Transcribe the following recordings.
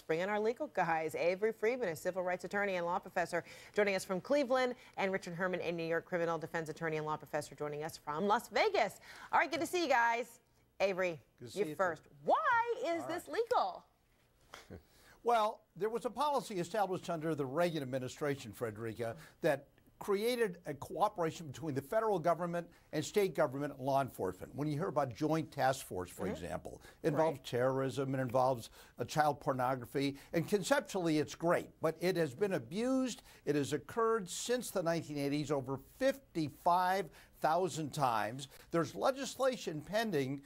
bring in our legal guys. Avery Friedman, a civil rights attorney and law professor, joining us from Cleveland, and Richard Herman, a New York criminal defense attorney and law professor, joining us from Las Vegas. All right, good to see you guys. Avery, you first. Why is this legal? Well, there was a policy established under the Reagan administration, Frederica, that created a cooperation between the federal government and state government and law enforcement. When you hear about joint task force, for example, it involves terrorism, it involves child pornography, and conceptually it's great, but it has been abused. It has occurred since the 1980s over 55,000 times. There's legislation pending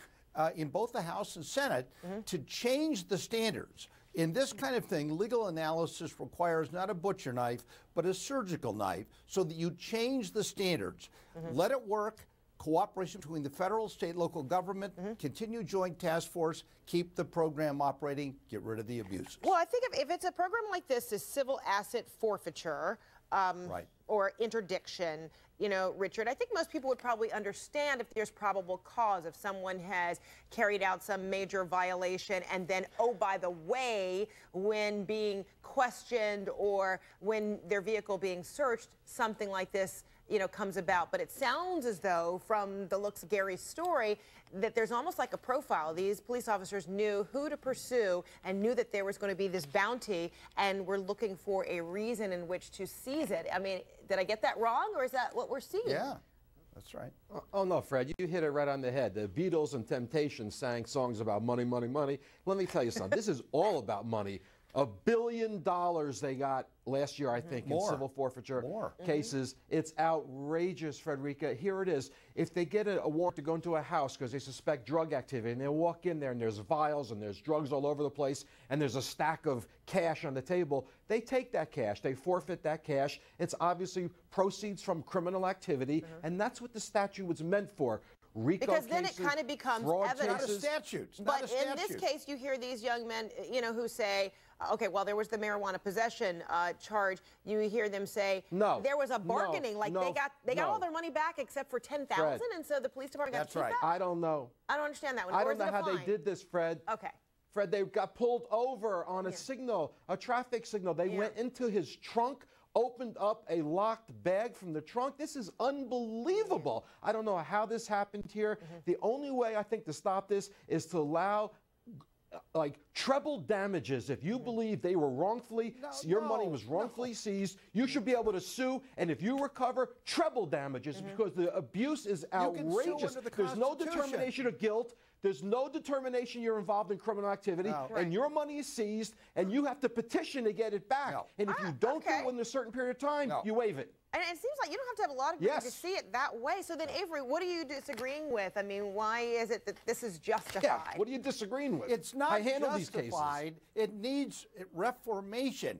in both the House and Senate to change the standards. In this kind of thing, legal analysis requires not a butcher knife, but a surgical knife, so that you change the standards. Let it work. Cooperation between the federal, state, local government, continue joint task force, keep the program operating, get rid of the abuses. Well, I think if it's a program like this, is civil asset forfeiture, or interdiction, you know, Richard, I think most people would probably understand if there's probable cause, if someone has carried out some major violation and then, oh, by the way, when being questioned or when their vehicle being searched, something like this, you know, comes about. But it sounds as though, from the looks of Gary's story, that there's almost like a profile. These police officers knew who to pursue and knew that there was going to be this bounty and were looking for a reason in which to seize it. I mean, did I get that wrong, or is that what we're seeing? Yeah, that's right. Oh, no, Fred, you hit it right on the head. The Beatles and Temptations sang songs about money, money, money. Let me tell you something. This is all about money. $1 billion they got last year, I think, in civil forfeiture cases. It's outrageous, Frederica. Here it is. If they get a warrant to go into a house because they suspect drug activity, and they walk in there and there's vials and there's drugs all over the place and there's a stack of cash on the table, they take that cash. They forfeit that cash. It's obviously proceeds from criminal activity, and that's what the statute was meant for. RICO because then cases, it kind of becomes evidence. Not a statute. But in this case, you hear these young men, you know, who say, okay, well, there was the marijuana possession charge. You hear them say, no, there was a bargaining, they got all their money back except for $10,000, and so the police department got to keep that. I don't know. I don't understand that one. I don't know how they did this, Fred. Okay. Fred, they got pulled over on a signal, a traffic signal. They went into his trunk, opened up a locked bag from the trunk. This is unbelievable. I don't know how this happened here. The only way, I think, to stop this is to allow like treble damages. If you believe they were wrongfully, your money was wrongfully seized, you should be able to sue, and if you recover, treble damages, because the abuse is outrageous. There's no determination of guilt. There's no determination you're involved in criminal activity, and your money is seized, and you have to petition to get it back. And if you don't do it within a certain period of time, you waive it. And it seems like you don't have to have a lot of people to see it that way. So then, Avery, what are you disagreeing with? I mean, why is it that this is justified? Yeah, what are you disagreeing with? It's not justified. It needs reformation.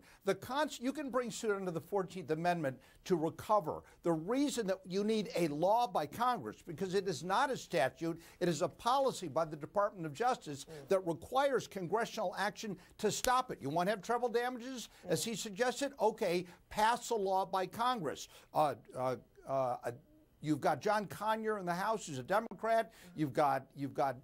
You can bring suit under the 14th Amendment to recover. The reason that you need a law by Congress, because it is not a statute, it is a policy by the Department of Justice that requires congressional action to stop it. You want to have treble damages, as he suggested? Okay, pass a law by Congress. You've got John Conyers in the House, who's a Democrat. You've got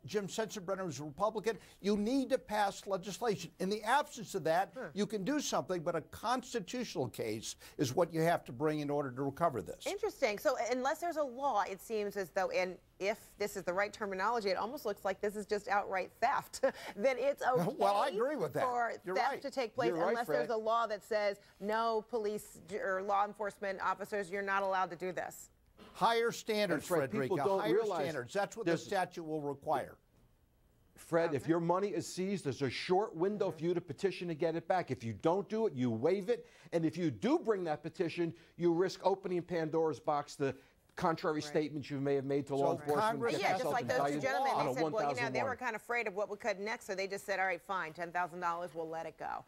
Jim Sensenbrenner, who's a Republican. You need to pass legislation. In the absence of that, you can do something, but a constitutional case is what you have to bring in order to recover this. Interesting. So unless there's a law, it seems as though, and if this is the right terminology, it almost looks like this is just outright theft. Then it's okay well, I agree with that. For theft to take place unless there's a law that says no police or law enforcement officers, you're not allowed to do this. Higher standards, Frederica, higher standards. That's what the statute will require. Fred, if your money is seized, there's a short window for you to petition to get it back. If you don't do it, you waive it. And if you do bring that petition, you risk opening Pandora's box to contrary statements you may have made to law enforcement. Yeah, just like those two gentlemen, they said, well, you know, they were kind of afraid of what would come next, so they just said, all right, fine, $10,000, we'll let it go.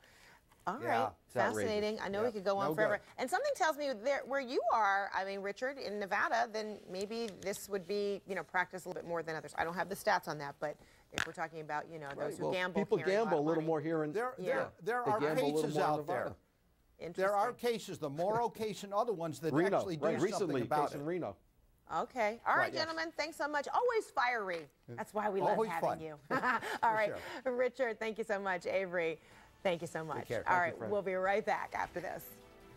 All right, fascinating. I know we could go on forever. And something tells me there, where you are, I mean, Richard, in Nevada, then maybe this would be, you know, practiced a little bit more than others. I don't have the stats on that, but if we're talking about, you know, those who gamble, people gamble a little more here and there are cases out there. There are cases, the Morrow case and other ones that actually do something about it. In Reno. Okay. All right, gentlemen. Thanks so much. Always fiery. That's why we love having you. All right. Richard, thank you so much. Avery. Thank you so much. Take care. All Thank you, right, we'll be right back after this.